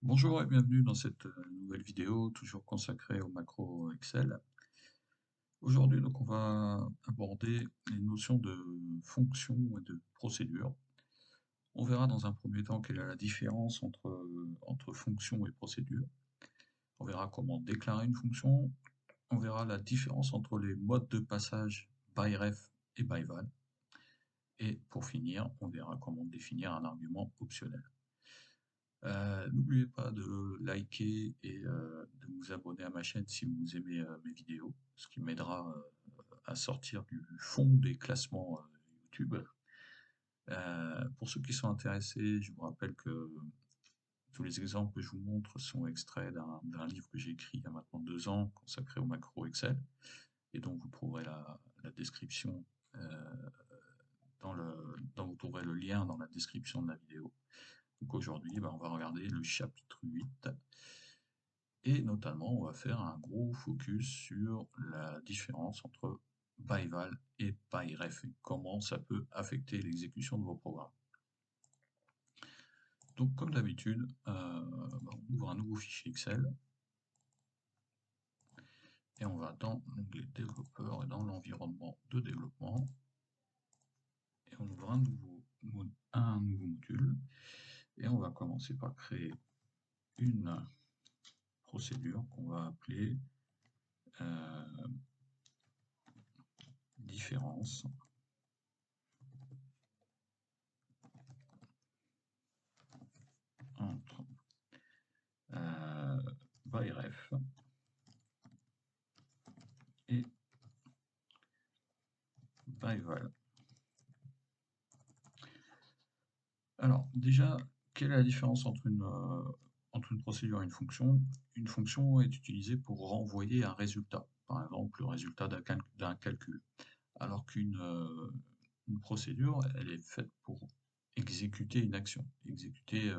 Bonjour et bienvenue dans cette nouvelle vidéo, toujours consacrée au macro Excel. Aujourd'hui, donc, on va aborder les notions de fonction et de procédure. On verra dans un premier temps quelle est la différence entre fonction et procédure. On verra comment déclarer une fonction. On verra la différence entre les modes de passage byref et byval. Et pour finir, on verra comment définir un argument optionnel. N'oubliez pas de liker et de vous abonner à ma chaîne si vous aimez mes vidéos, ce qui m'aidera à sortir du fond des classements YouTube. Pour ceux qui sont intéressés, je vous rappelle que tous les exemples que je vous montre sont extraits d'un livre que j'ai écrit il y a maintenant 2 ans, consacré au macro Excel, et donc vous trouverez la description vous trouverez le lien dans la description de la vidéo. Donc aujourd'hui, on va regarder le chapitre 8 et notamment on va faire un gros focus sur la différence entre byval et byref et comment ça peut affecter l'exécution de vos programmes. Donc comme d'habitude, on ouvre un nouveau fichier Excel et on va dans l'onglet développeur et dans l'environnement de développement et on ouvre un nouveau module et on va commencer par créer une procédure qu'on va appeler différence entre byref et byval. Alors déjà, quelle est la différence entre une procédure et une fonction? Une fonction est utilisée pour renvoyer un résultat, par exemple le résultat d'un calcul, alors une procédure, elle est faite pour exécuter une action, exécuter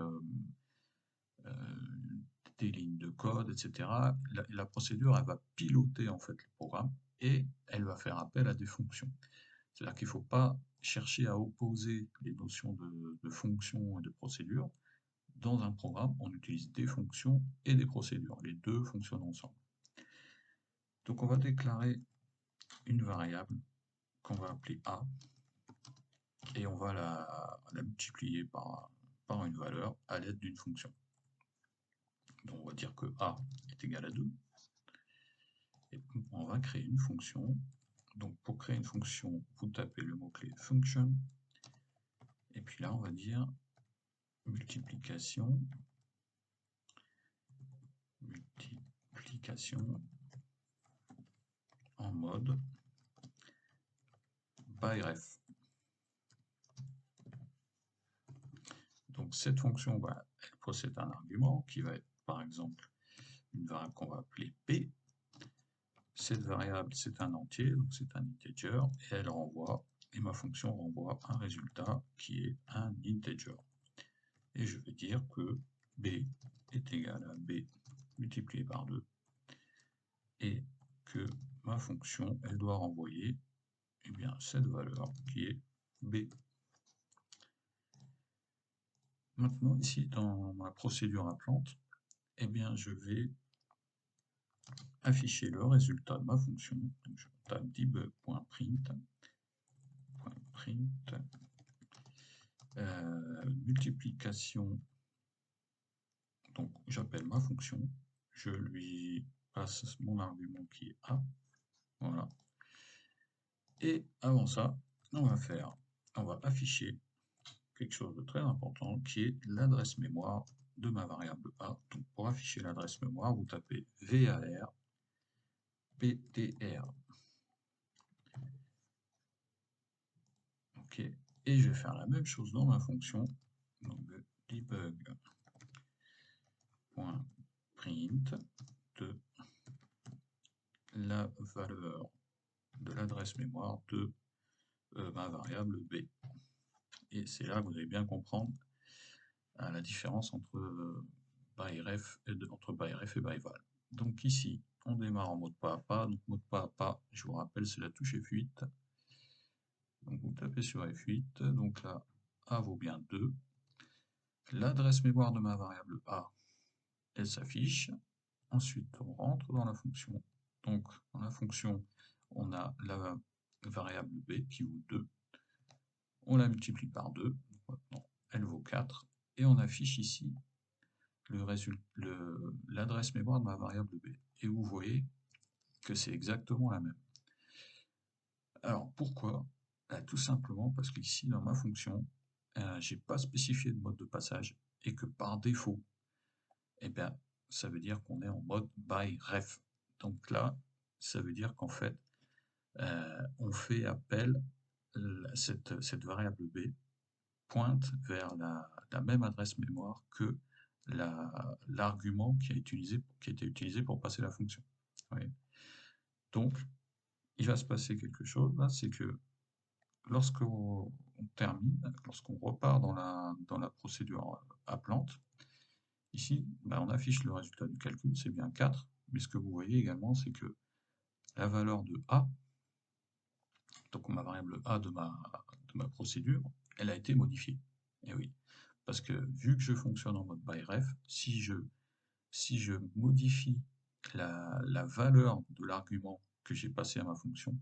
des lignes de code, etc. La procédure, elle va piloter en fait le programme et elle va faire appel à des fonctions. C'est-à-dire qu'il ne faut pas chercher à opposer les notions de fonction et de procédure. Dans un programme, on utilise des fonctions et des procédures. Les deux fonctionnent ensemble. Donc on va déclarer une variable qu'on va appeler A et on va la multiplier par une valeur à l'aide d'une fonction. Donc on va dire que A est égal à 2. Et on va créer une fonction. Donc pour créer une fonction, vous tapez le mot-clé function. Et puis là, on va dire multiplication en mode byref. Donc cette fonction, elle possède un argument qui va être par exemple une variable qu'on va appeler P. Cette variable, c'est un entier, donc c'est un integer, et elle renvoie, et ma fonction renvoie un résultat qui est un integer. Et je vais dire que B est égal à B multiplié par 2, et que ma fonction, elle doit renvoyer cette valeur qui est B. Maintenant, ici, dans ma procédure appelante, je vais afficher le résultat de ma fonction. Donc, je tape debug.print, multiplication. Donc, j'appelle ma fonction, je lui passe mon argument qui est A. Voilà. Et avant ça, on va afficher quelque chose de très important qui est l'adresse mémoire de ma variable A. Donc pour afficher l'adresse mémoire, vous tapez var ptr. Ok. Et je vais faire la même chose dans ma fonction. Donc debug.print de la valeur de l'adresse mémoire de ma variable B. Et c'est là que vous allez bien comprendre la différence entre byref et byval. Donc ici, on démarre en mode pas à pas. Donc mode pas à pas, je vous rappelle, c'est la touche F8. Donc vous tapez sur F8, donc là, A vaut bien 2. L'adresse mémoire de ma variable A, elle s'affiche. Ensuite, on rentre dans la fonction. Donc, dans la fonction, on a la variable b qui vaut 2. On la multiplie par 2. Maintenant, elle vaut 4. Et on affiche ici l'adresse mémoire de ma variable b. Et vous voyez que c'est exactement la même. Alors, pourquoi? Tout simplement parce qu'ici, dans ma fonction, je n'ai pas spécifié de mode de passage et que par défaut, eh bien, ça veut dire qu'on est en mode by ref. Donc là, ça veut dire qu'en fait, on fait appel, cette variable b pointe vers la même adresse mémoire que l'argument qui a été utilisé pour passer la fonction. Oui. Donc, il va se passer quelque chose là, c'est que lorsqu'on termine, lorsqu'on repart dans la procédure appelante, ici, ben, on affiche le résultat du calcul, c'est bien 4, mais ce que vous voyez également, c'est que la valeur de A, donc ma variable A de ma procédure, elle a été modifiée. Et oui, parce que vu que je fonctionne en mode by-ref, si je modifie la valeur de l'argument que j'ai passé à ma fonction,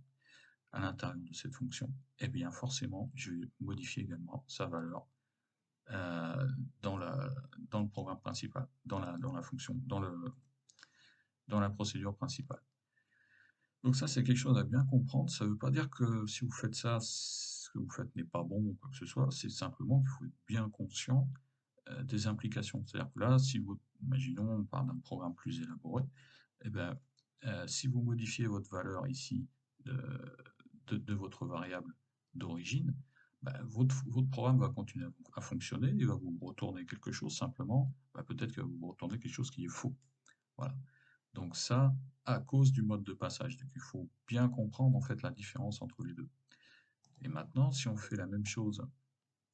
à l'intérieur de cette fonction, eh bien forcément, je vais modifier également sa valeur euh, dans, dans le programme principal, dans la fonction, dans la procédure principale. Donc ça, c'est quelque chose à bien comprendre. Ça ne veut pas dire que si vous faites ça, ce que vous faites n'est pas bon ou quoi que ce soit. C'est simplement qu'il faut être bien conscient des implications. C'est-à-dire que là, si vous, imaginons, on parle d'un programme plus élaboré, eh bien, si vous modifiez votre valeur ici de, de votre variable d'origine, bah, votre programme va continuer à fonctionner, il va vous retourner quelque chose simplement, bah, peut-être qu'il va vous retourner quelque chose qui est faux. Voilà. Donc ça, à cause du mode de passage. Donc il faut bien comprendre en fait la différence entre les deux. Et maintenant, si on fait la même chose,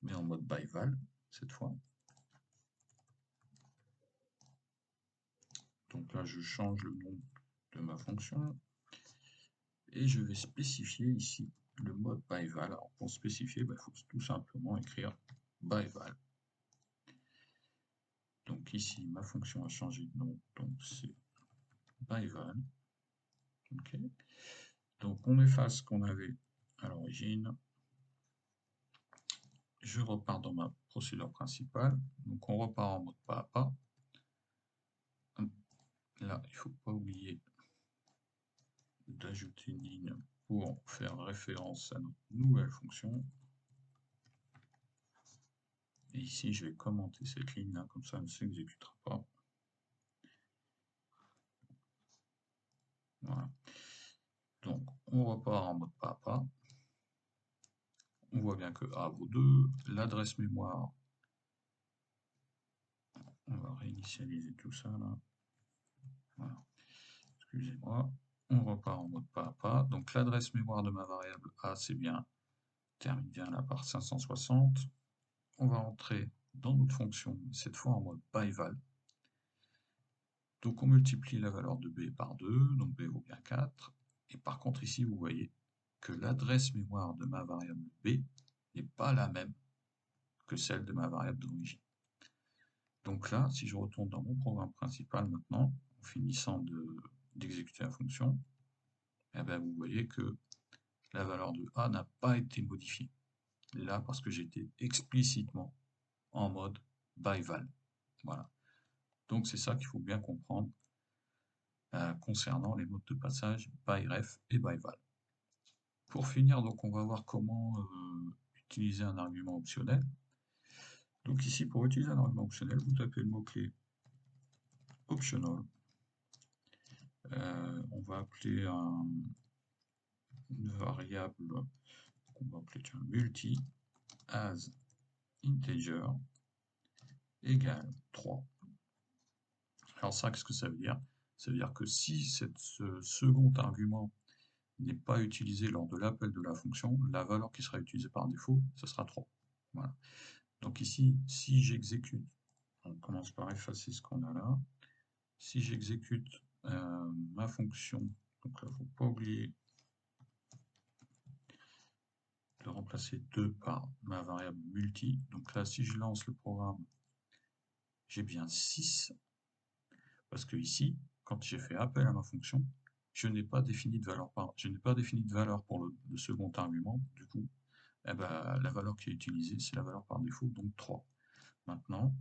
mais en mode by val, cette fois, donc là je change le nom de ma fonction, et je vais spécifier ici le mode by val. Alors pour spécifier, il faut tout simplement écrire by val. Donc ici, ma fonction a changé de nom, donc c'est byval. Okay. Donc on efface ce qu'on avait à l'origine. Je repars dans ma procédure principale. Donc on repart en mode pas à pas. Là, il ne faut pas oublier d'ajouter une ligne pour faire référence à notre nouvelle fonction. Et ici, je vais commenter cette ligne-là, comme ça elle ne s'exécutera pas. Voilà. Donc, on repart en mode pas à pas. On voit bien que A vaut 2. L'adresse mémoire, on va réinitialiser tout ça là. Voilà. Excusez-moi. On repart en mode pas à pas. Donc, l'adresse mémoire de ma variable A, c'est bien, termine bien là par 560. On va entrer dans notre fonction, cette fois en mode byval. Donc on multiplie la valeur de b par 2, donc b vaut bien 4. Et par contre ici, vous voyez que l'adresse mémoire de ma variable b n'est pas la même que celle de ma variable d'origine. Donc là, si je retourne dans mon programme principal maintenant, en finissant d'exécuter la fonction, eh bien vous voyez que la valeur de a n'a pas été modifiée. Là, parce que j'étais explicitement en mode byval. Voilà. Donc c'est ça qu'il faut bien comprendre concernant les modes de passage byref et byval. Pour finir, donc on va voir comment utiliser un argument optionnel. Donc ici, pour utiliser un argument optionnel, vous tapez le mot-clé optional. On va appeler une variable qu'on va appeler multi as integer égale 3. Alors ça, qu'est-ce que ça veut dire? Ça veut dire que si ce second argument n'est pas utilisé lors de l'appel de la fonction, la valeur qui sera utilisée par défaut, ce sera 3. Voilà. Donc ici, si j'exécute, on commence par effacer ce qu'on a là. Si j'exécute ma fonction, donc là, il ne faut pas oublier de remplacer 2 par ma variable multi. Donc là, si je lance le programme, j'ai bien 6. Parce que ici, quand j'ai fait appel à ma fonction, je n'ai pas défini de valeur pour le second argument. Du coup, eh ben, la valeur qui est utilisée, c'est la valeur par défaut, donc 3. Maintenant,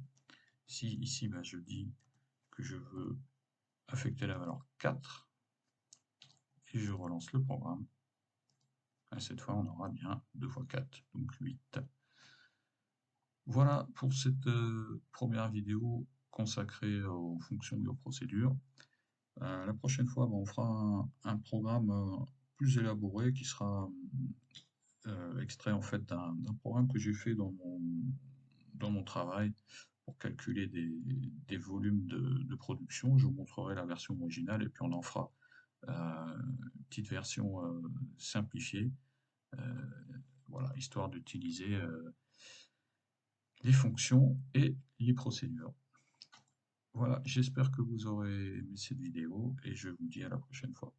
si ici, ben, je dis que je veux affecter la valeur 4, et je relance le programme, et cette fois, on aura bien 2 fois 4, donc 8. Voilà pour cette première vidéo consacrée aux fonctions et aux procédures. La prochaine fois, ben, on fera un programme plus élaboré qui sera extrait en fait d'un programme que j'ai fait dans mon travail pour calculer des volumes de production. Je vous montrerai la version originale et puis on en fera une petite version simplifiée, euh, voilà, histoire d'utiliser les fonctions et les procédures. Voilà, j'espère que vous aurez aimé cette vidéo et je vous dis à la prochaine fois.